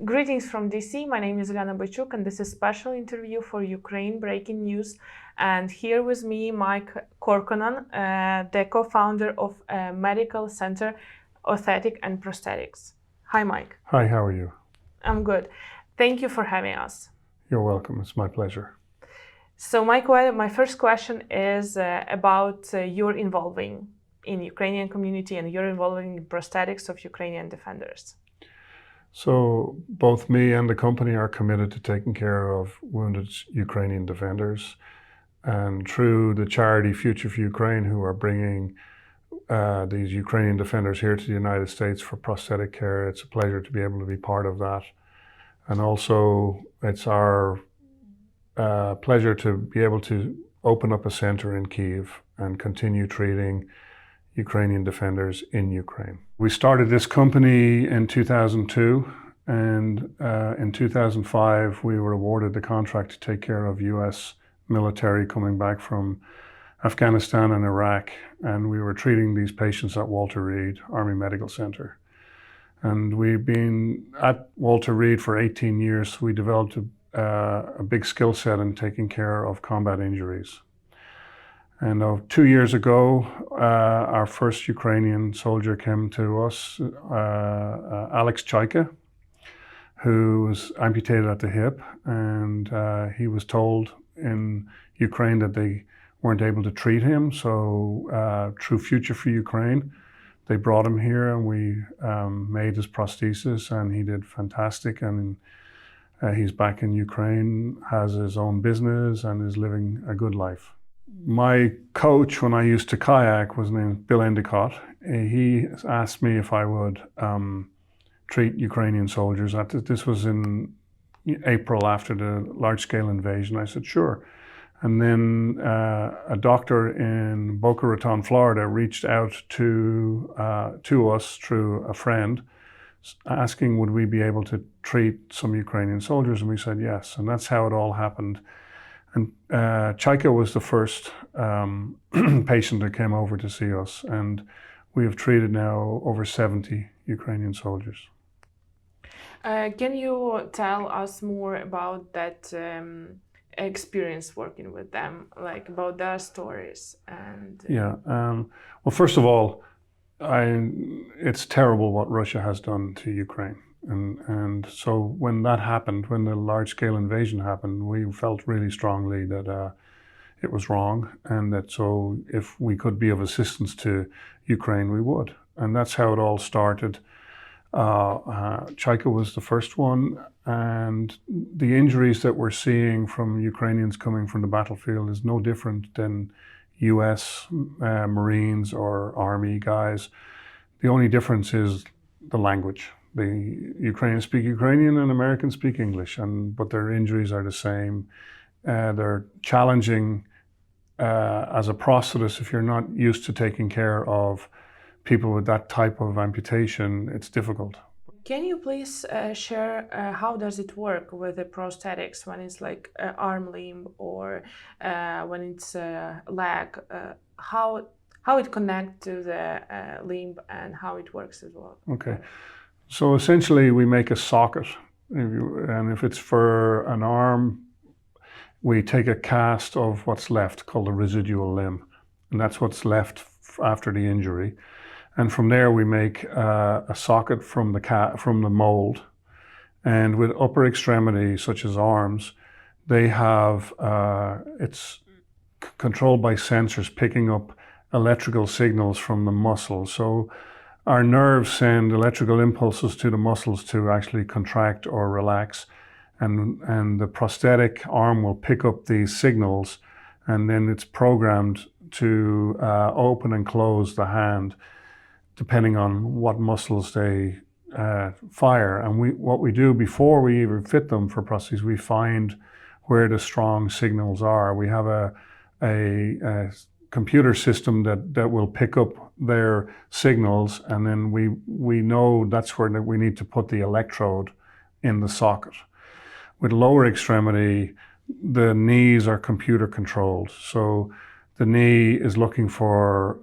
Greetings from DC. My name is Uliana Boichuk, and this is a special interview for Ukraine Breaking News. And here with me, Mike Corcoran, the co-founder of Medical Center Orthotics and Prosthetics. Hi, Mike. Hi, how are you? I'm good. Thank you for having us. You're welcome. It's my pleasure. So, Mike, my first question is about your involving in Ukrainian community and your involving in prosthetics of Ukrainian defenders. So both me and the company are committed to taking care of wounded Ukrainian defenders. And through the charity Future for Ukraine, who are bringing these Ukrainian defenders here to the United States for prosthetic care, it's a pleasure to be able to be part of that. And also it's our pleasure to be able to open up a center in Kyiv and continue treating Ukrainian defenders in Ukraine. We started this company in 2002, and in 2005 we were awarded the contract to take care of US military coming back from Afghanistan and Iraq, and we were treating these patients at Walter Reed Army Medical Center. And we've been at Walter Reed for 18 years. We developed a big skill set in taking care of combat injuries. And 2 years ago, our first Ukrainian soldier came to us, Alex Chaika, who was amputated at the hip, and he was told in Ukraine that they weren't able to treat him. So through Future for Ukraine, they brought him here, and we made his prosthesis, and he did fantastic. And he's back in Ukraine, has his own business, and is living a good life. My coach, when I used to kayak, was named Bill Endicott. He asked me if I would treat Ukrainian soldiers. This was in April after the large-scale invasion. I said, sure. And then a doctor in Boca Raton, Florida, reached out to us through a friend, asking would we be able to treat some Ukrainian soldiers, and we said yes. And that's how it all happened. And Chaika was the first patient that came over to see us, and we have treated now over 70 Ukrainian soldiers. Can you tell us more about that experience working with them, like about their stories? And yeah, well, first of all, it's terrible what Russia has done to Ukraine. And so when that happened, when the large-scale invasion happened, we felt really strongly that it was wrong, and that so if we could be of assistance to Ukraine, we would. And that's how it all started. Chaika was the first one, and the injuries that we're seeing from Ukrainians coming from the battlefield is no different than US Marines or Army guys. The only difference is the language. The Ukrainians speak Ukrainian and Americans speak English, but their injuries are the same. They're challenging as a prosthetist. If you're not used to taking care of people with that type of amputation, it's difficult. can you please share how does it work with the prosthetics when it's like arm, limb, or when it's leg? How it connects to the limb and how it works as well? Okay. So essentially we make a socket, and if it's for an arm, we take a cast of what's left called a residual limb, and that's what's left after the injury. And from there we make a socket from the mold. And with upper extremities such as arms, they have, it's controlled by sensors picking up electrical signals from the muscles. So our nerves send electrical impulses to the muscles to actually contract or relax, and the prosthetic arm will pick up these signals, and then it's programmed to open and close the hand depending on what muscles they fire. And what we do before we even fit them for prostheses, we find where the strong signals are. We have a computer system that will pick up their signals, and then we know that's where we need to put the electrode in the socket. With lower extremity, the knees are computer controlled. So the knee is looking for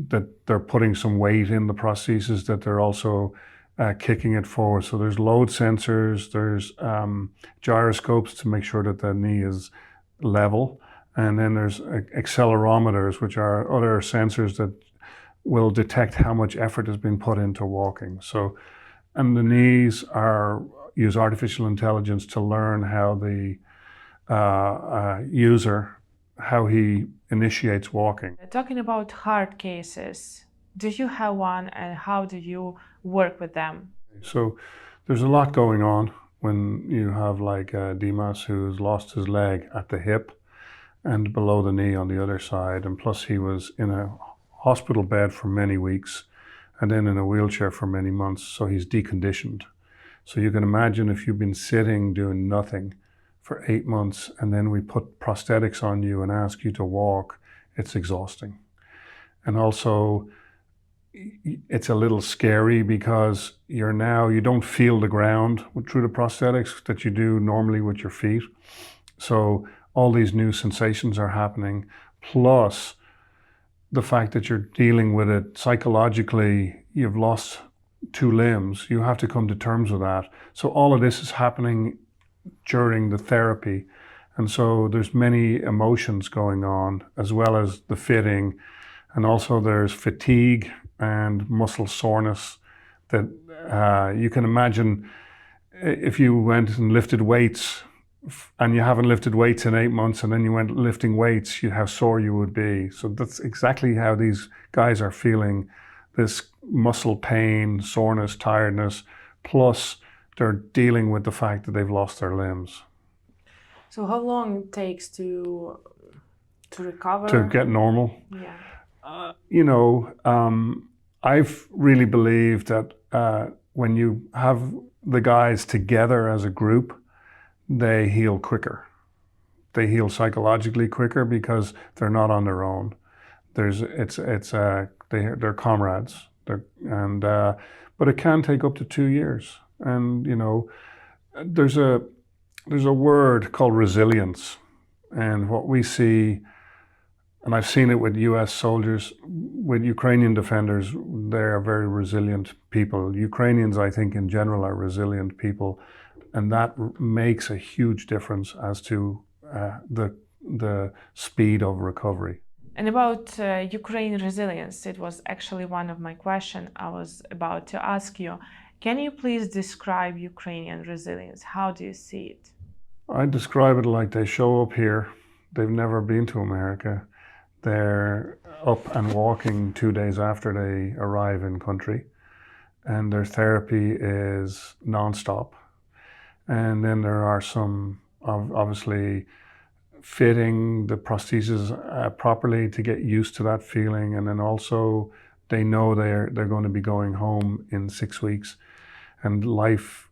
that they're putting some weight in the prosthesis, that they're also kicking it forward. So there's load sensors, there's gyroscopes to make sure that the knee is level, and then there's accelerometers, which are other sensors that will detect how much effort has been put into walking. So, and the knees use artificial intelligence to learn how the user, how he initiates walking. Talking about hard cases, do you have one, and how do you work with them? So there's a lot going on when you have like Dimas, who's lost his leg at the hip and below the knee on the other side, and plus he was in a hospital bed for many weeks and then in a wheelchair for many months, so he's deconditioned. So you can imagine if you've been sitting doing nothing for 8 months and then we put prosthetics on you and ask you to walk, it's exhausting. And also it's a little scary because you don't feel the ground through the prosthetics that you do normally with your feet. So all these new sensations are happening, plus the fact that you're dealing with it psychologically. You've lost 2 limbs. You have to come to terms with that. So all of this is happening during the therapy. And so there's many emotions going on, as well as the fitting. And also there's fatigue and muscle soreness that you can imagine if you went and lifted weights and you haven't lifted weights in 8 months and then you went lifting weights, how sore you would be. So that's exactly how these guys are feeling, this muscle pain, soreness, tiredness, plus they're dealing with the fact that they've lost their limbs. So how long it takes to recover? To get normal? Yeah. I've really believed that when you have the guys together as a group, they heal quicker. They heal psychologically quicker because they're not on their own. They're comrades. But it can take up to 2 years. And there's a word called resilience, and what we see, and I've seen it with U.S. soldiers, with Ukrainian defenders, they are very resilient people. Ukrainians, I think, in general, are resilient people, and that makes a huge difference as to the speed of recovery. And about Ukraine resilience, it was actually one of my questions I was about to ask you. Can you please describe Ukrainian resilience? How do you see it? I describe it like they show up here. They've never been to America. They're up and walking 2 days after they arrive in country, and their therapy is nonstop. And then there are some, obviously, fitting the prostheses properly to get used to that feeling, and then also they know they're going to be going home in 6 weeks, and life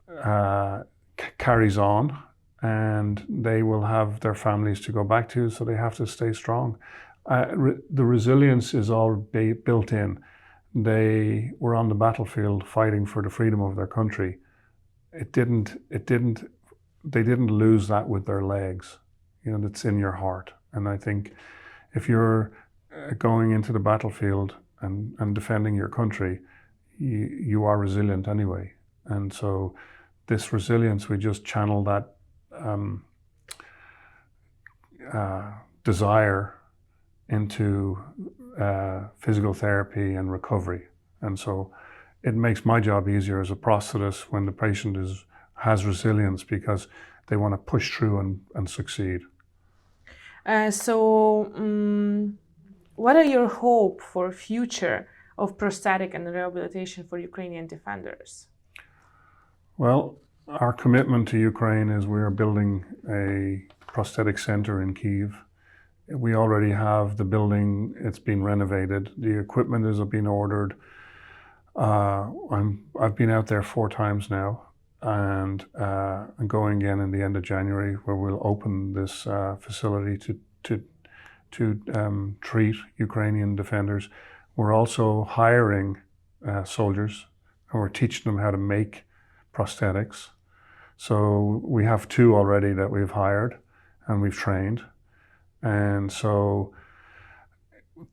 carries on, and they will have their families to go back to, so they have to stay strong. The resilience is all built in. They were on the battlefield fighting for the freedom of their country. They didn't lose that with their legs. That's in your heart. And I think if you're going into the battlefield and defending your country, you are resilient anyway. And so this resilience, we just channel that desire into physical therapy and recovery. And so it makes my job easier as a prosthetist when the patient has resilience, because they want to push through and succeed. What are your hope for future of prosthetic and rehabilitation for Ukrainian defenders? Well, our commitment to Ukraine is we are building a prosthetic center in Kyiv. We already have the building, it's been renovated, the equipment has been ordered. I've been out there 4 times now, and I'm going again in the end of January, where we'll open this facility to treat Ukrainian defenders. We're also hiring soldiers, and we're teaching them how to make prosthetics. So we have 2 already that we've hired and we've trained. And so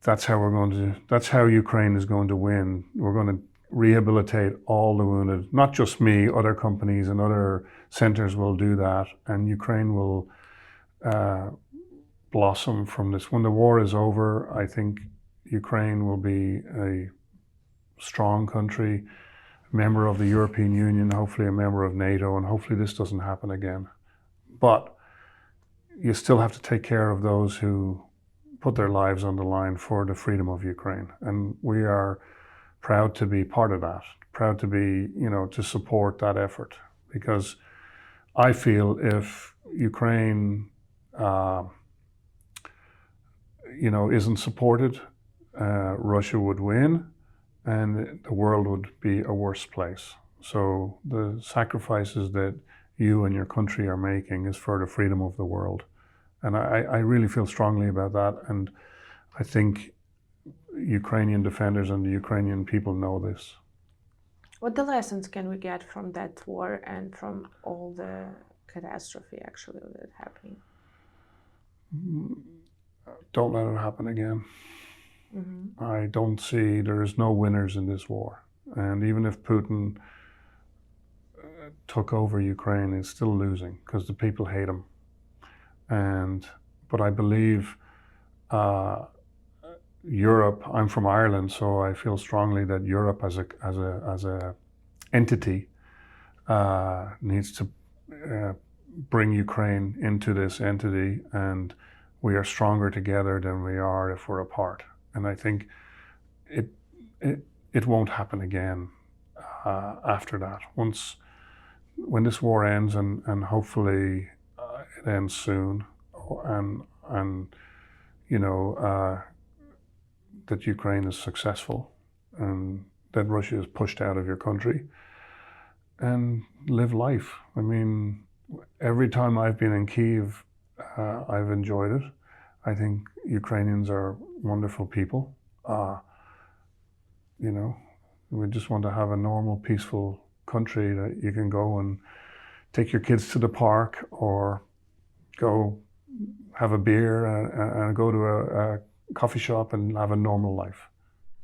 that's how Ukraine is going to win. We're going to rehabilitate all the wounded, not just me, other companies and other centers will do that, and Ukraine will blossom from this. When the war is over, I think Ukraine will be a strong country, member of the European Union, hopefully a member of NATO, and hopefully this doesn't happen again. But you still have to take care of those who put their lives on the line for the freedom of Ukraine. And we are proud to be part of that, proud to be, to support that effort. Because I feel if Ukraine, isn't supported, Russia would win and the world would be a worse place. So the sacrifices that you and your country are making is for the freedom of the world. And I really feel strongly about that. And I think Ukrainian defenders and the Ukrainian people know this. What the lessons can we get from that war and from all the catastrophe actually that happening? Don't let it happen again. Mm-hmm. I don't see, there is no winners in this war. And even if Putin took over Ukraine, he's still losing because the people hate him. But I believe Europe, I'm from Ireland, so I feel strongly that Europe as a entity needs to bring Ukraine into this entity, and we are stronger together than we are if we're apart. And I think it won't happen again after that. When this war ends, and hopefully it ends soon, and that Ukraine is successful and that Russia is pushed out of your country, and live life. I mean, every time I've been in Kyiv, I've enjoyed it. I think Ukrainians are wonderful people. We just want to have a normal, peaceful country that you can go and take your kids to the park or go have a beer and go to a coffee shop and have a normal life.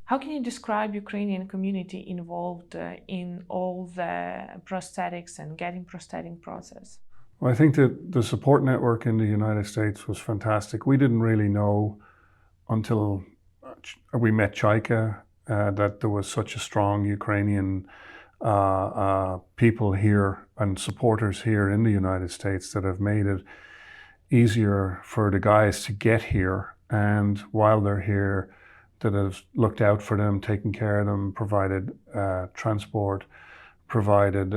How can you describe Ukrainian community involved in all the prosthetics and getting prosthetic process? Well, I think that the support network in the United States was fantastic. We didn't really know until we met Chaika that there was such a strong Ukrainian people here and supporters here in the United States that have made it easier for the guys to get here, and while they're here, that have looked out for them, taken care of them, provided transport, provided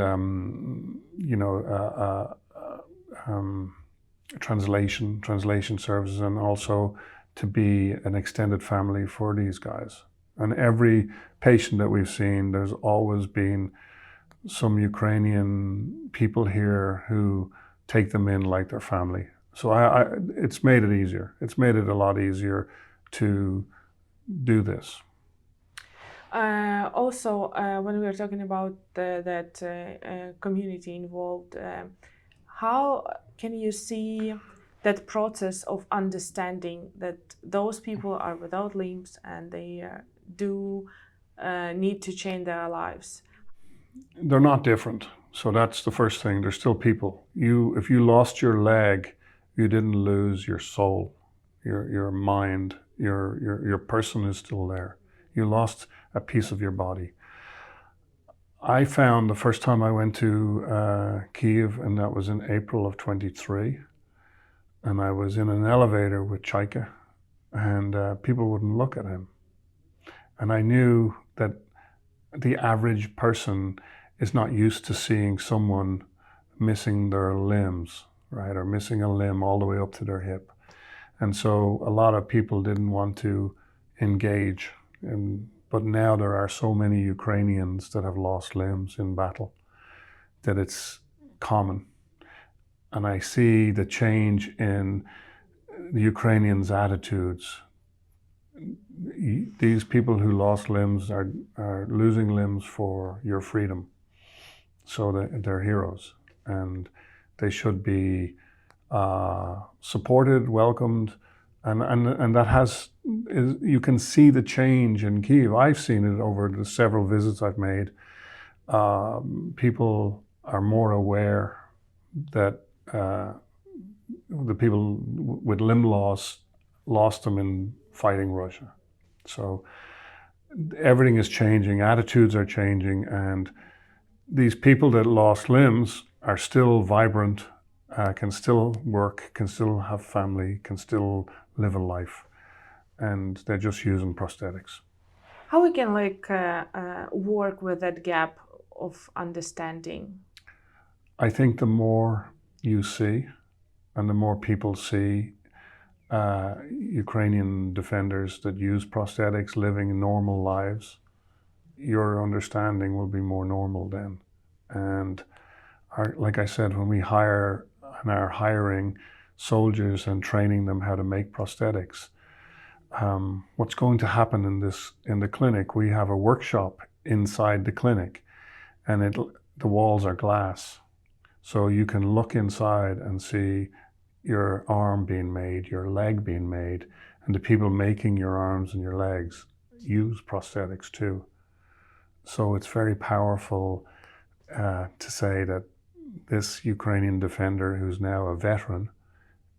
translation services, and also to be an extended family for these guys. And every patient that we've seen, there's always been some Ukrainian people here who take them in like their family. So it's made it easier. It's made it a lot easier to do this. Also, when we were talking about that community involved, how can you see that process of understanding that those people are without limbs and they do need to change their lives? They're not different. So that's the first thing. They're still people. If you lost your leg, you didn't lose your soul, your mind, your person is still there. You lost a piece of your body. I found the first time I went to Kyiv, and that was in April of 23, and I was in an elevator with Chaika, and people wouldn't look at him. And I knew that the average person is not used to seeing someone missing their limbs, right, or missing a limb all the way up to their hip. And so a lot of people didn't want to engage. But now there are so many Ukrainians that have lost limbs in battle that it's common. And I see the change in the Ukrainians' attitudes. These people who lost limbs are losing limbs for your freedom. So they're heroes, and they should be supported, welcomed, And that you can see the change in Kyiv. I've seen it over the several visits I've made. People are more aware that the people with limb loss lost them in fighting Russia. So everything is changing, attitudes are changing, and these people that lost limbs are still vibrant, can still work, can still have family, can still live a life, and they're just using prosthetics. How we can work with that gap of understanding? I think the more you see, and the more people see Ukrainian defenders that use prosthetics living normal lives, your understanding will be more normal then. And like I said, when we hire and are hiring soldiers and training them how to make prosthetics, what's going to happen in the clinic? We have a workshop inside the clinic, and the walls are glass, so you can look inside and see your arm being made, your leg being made, and the people making your arms and your legs use prosthetics too. So it's very powerful to say that this Ukrainian defender, who's now a veteran,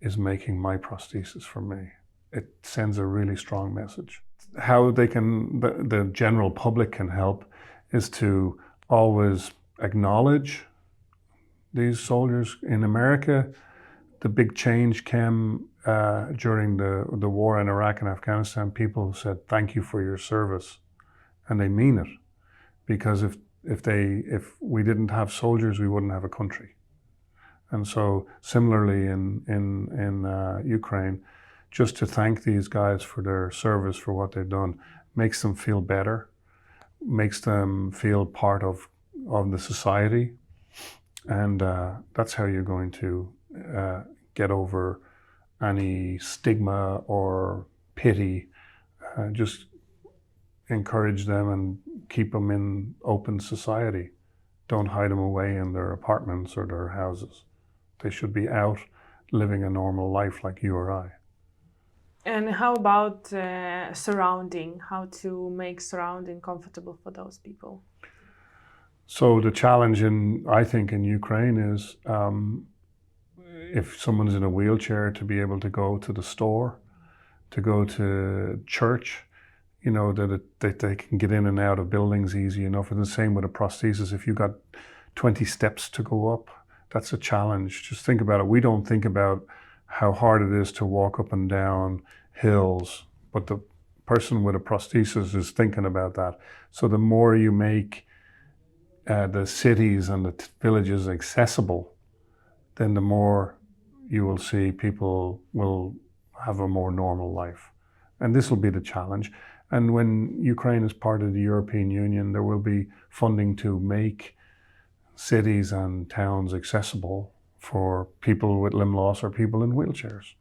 is making my prosthesis for me. It sends a really strong message. How the general public can help is to always acknowledge these soldiers. In America, the big change came during the war in Iraq and Afghanistan. People said, "Thank you for your service," and they mean it, because if we didn't have soldiers, we wouldn't have a country. And so similarly in Ukraine, just to thank these guys for their service, for what they've done, makes them feel better, makes them feel part of the society, and that's how you're going to get over any stigma or pity. Just encourage them and keep them in open society. Don't hide them away in their apartments or their houses. They should be out living a normal life like you or I. And how about surrounding? How to make surrounding comfortable for those people? So the challenge I think in Ukraine is if someone's in a wheelchair, to be able to go to the store, to go to church, that they can get in and out of buildings easy enough. And the same with a prosthesis. If you got 20 steps to go up, that's a challenge. Just think about it. We don't think about how hard it is to walk up and down hills, but the person with a prosthesis is thinking about that. So the more you make the cities and the villages accessible, then the more you will see people will have a more normal life. And this will be the challenge. And when Ukraine is part of the European Union, there will be funding to make cities and towns accessible for people with limb loss or people in wheelchairs.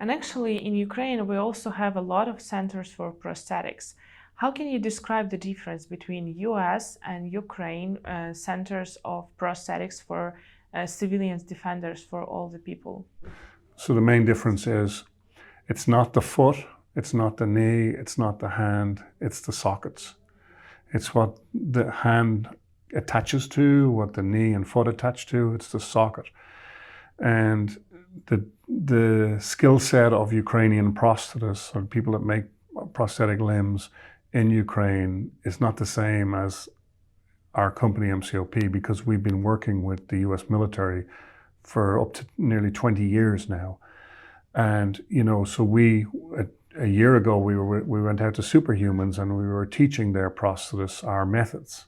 And actually, in Ukraine, we also have a lot of centers for prosthetics. How can you describe the difference between US and Ukraine centers of prosthetics for civilians defenders, for all the people? So the main difference is it's not the foot, it's not the knee, it's not the hand, it's the sockets. It's what the hand attaches to, what the knee and foot attach to, it's the socket. And the skill set of Ukrainian prosthetists, or people that make prosthetic limbs in Ukraine, is not the same as our company MCOP, because we've been working with the US military for up to nearly 20 years now. And, so a year ago, we went out to Superhumans and we were teaching their prosthetists our methods.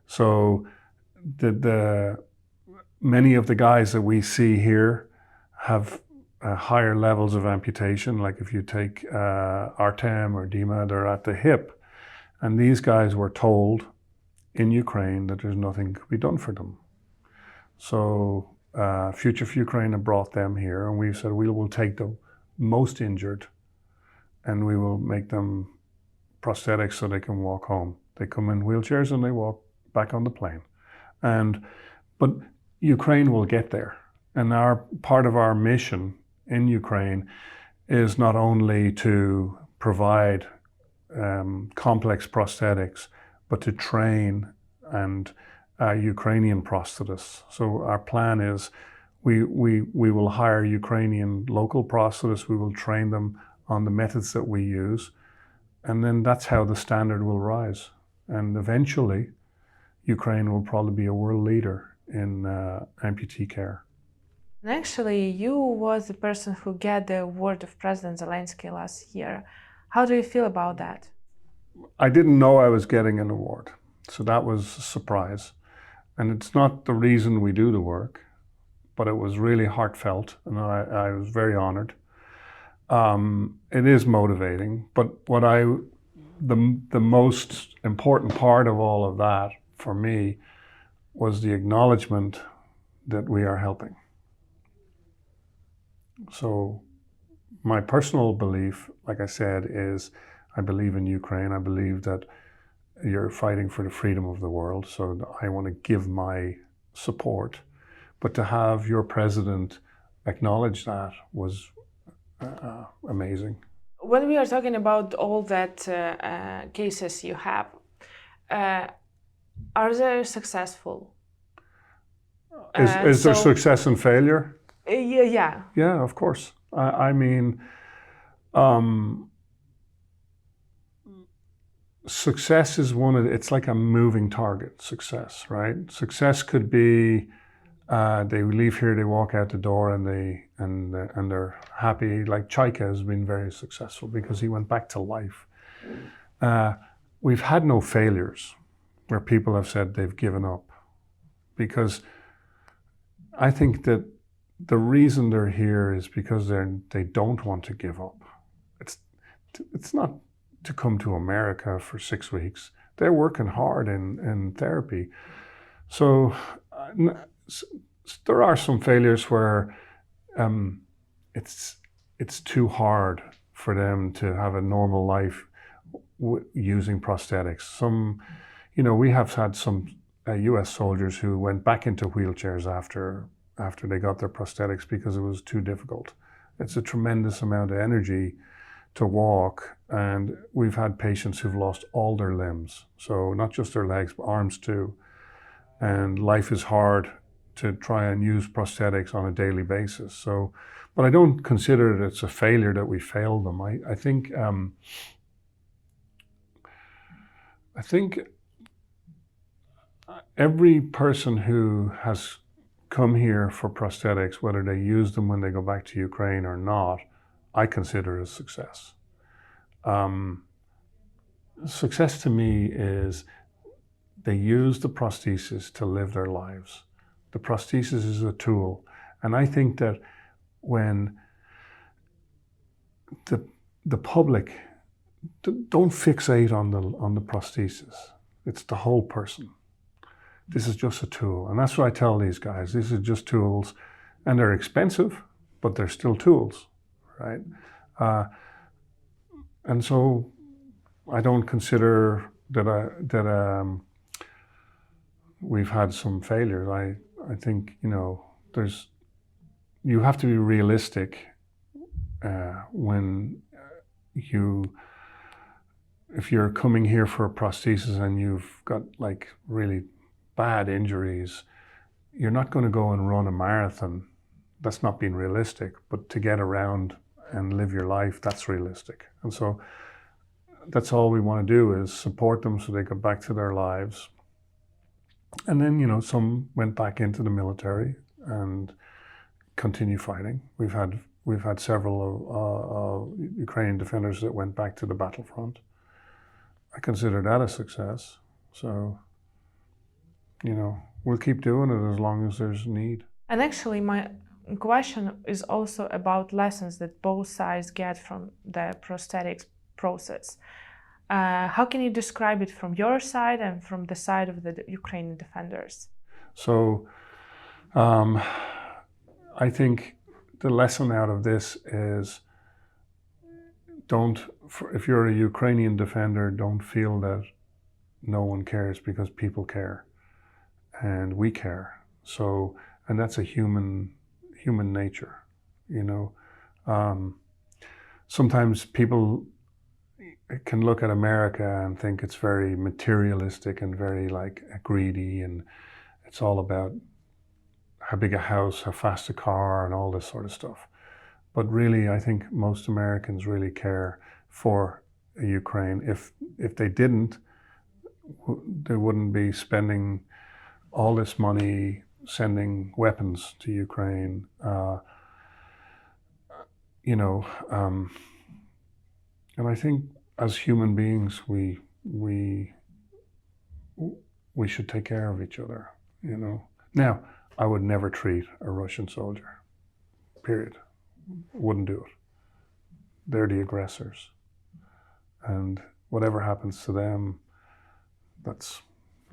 So many of the guys that we see here have higher levels of amputation. Like if you take Artem or Dima, they're at the hip. And these guys were told in Ukraine that there's nothing could be done for them. So Future for Ukraine have brought them here, and we've said we will take the most injured and we will make them prosthetics so they can walk home. They come in wheelchairs and they walk back on the plane. But Ukraine will get there. And part of our mission in Ukraine is not only to provide complex prosthetics, but to train and Ukrainian prosthetists. So our plan is we will hire Ukrainian local prosthetists, we will train them on the methods that we use, and then that's how the standard will rise. And eventually, Ukraine will probably be a world leader in amputee care. And actually, you was the person who got the award of President Zelensky last year. How do you feel about that? I didn't know I was getting an award, so that was a surprise. And it's not the reason we do the work, but it was really heartfelt, and I was very honored. It is motivating, but the most important part of all of that for me was the acknowledgement that we are helping. So my personal belief, like I said, is I believe in Ukraine. I believe that you're fighting for the freedom of the world. So I want to give my support. But to have your president acknowledge that was amazing. When we are talking about all that cases you have, are they successful? Is there success and failure? Yeah. Yeah, of course. I mean, success is it's like a moving target, success, right? Success could be they leave here, they walk out the door, and they're happy. Like Chaika has been very successful because he went back to life. We've had no failures where people have said they've given up, because I think that the reason they're here is because they don't want to give up. It's not to come to America for 6 weeks. They're working hard in therapy. So there are some failures where it's too hard for them to have a normal life using prosthetics. We have had some US soldiers who went back into wheelchairs after they got their prosthetics because it was too difficult. It's a tremendous amount of energy to walk, and we've had patients who've lost all their limbs. So not just their legs, but arms too. And life is hard to try and use prosthetics on a daily basis. So, but I don't consider it it's a failure that we failed them. I think every person who has come here for prosthetics, whether they use them when they go back to Ukraine or not, I consider it a success. Success to me is they use the prosthesis to live their lives. The prosthesis is a tool. And I think that when the public don't fixate on the prosthesis, it's the whole person. This is just a tool. And that's what I tell these guys. These are just tools, and they're expensive, but they're still tools, right? And so I don't consider that we've had some failures. I think, you have to be realistic when if you're coming here for a prosthesis and you've got like really bad injuries, you're not going to go and run a marathon. That's not being realistic. But to get around and live your life, that's realistic. And so that's all we want to do is support them so they go back to their lives. And then, some went back into the military and continue fighting. We've had several Ukrainian defenders that went back to the battlefront. I consider that a success. So, we'll keep doing it as long as there's need. And actually, my question is also about lessons that both sides get from the prosthetics process. How can you describe it from your side and from the side of the Ukrainian defenders? So, I think the lesson out of this is if you're a Ukrainian defender, don't feel that no one cares, because people care and we care. So, and that's a human nature, sometimes people can look at America and think it's very materialistic and very like greedy, and it's all about how big a house, how fast a car, and all this sort of stuff. But really, I think most Americans really care for Ukraine. If they didn't, they wouldn't be spending all this money sending weapons to Ukraine. You know, and I think as human beings, we should take care of each other. You know. Now, I would never treat a Russian soldier. Period. Wouldn't do it. They're the aggressors, and whatever happens to them, that's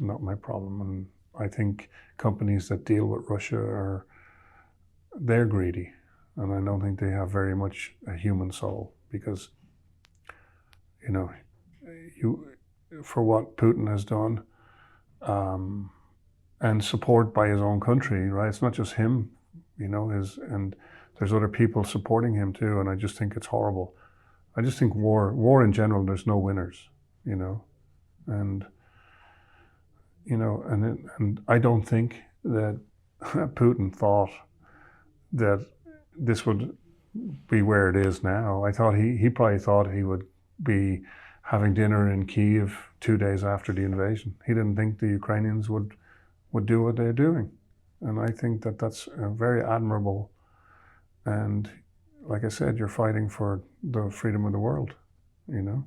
not my problem. And I think companies that deal with Russia they're greedy, and I don't think they have very much a human soul, because, you know, for what Putin has done, and support by his own country, right? It's not just him, you know, and there's other people supporting him too, and I just think it's horrible. I just think war in general, there's no winners, you know, and you know, and I don't think that Putin thought that this would be where it is now. I thought he probably thought he would be having dinner in Kyiv 2 days after the invasion. He didn't think the Ukrainians would do what they're doing, and I think that that's very admirable. And like I said, you're fighting for the freedom of the world, you know.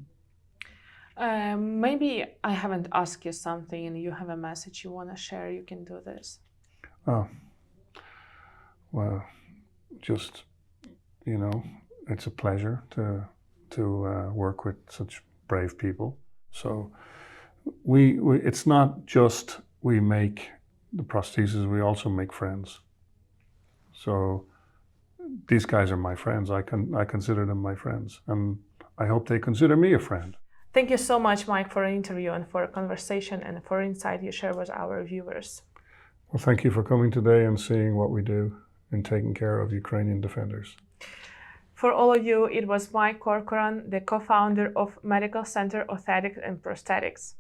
Maybe I haven't asked you something and you have a message you want to share, you can do this. Oh, well, just, you know, it's a pleasure to work with such brave people. So we it's not just we make the prostheses, we also make friends. So these guys are my friends. I consider them my friends, and I hope they consider me a friend. Thank you so much, Mike, for an interview and for a conversation and for insight you share with our viewers. Well, thank you for coming today and seeing what we do in taking care of Ukrainian defenders. For all of you, it was Mike Corcoran, the co-founder of Medical Center Orthotics and Prosthetics.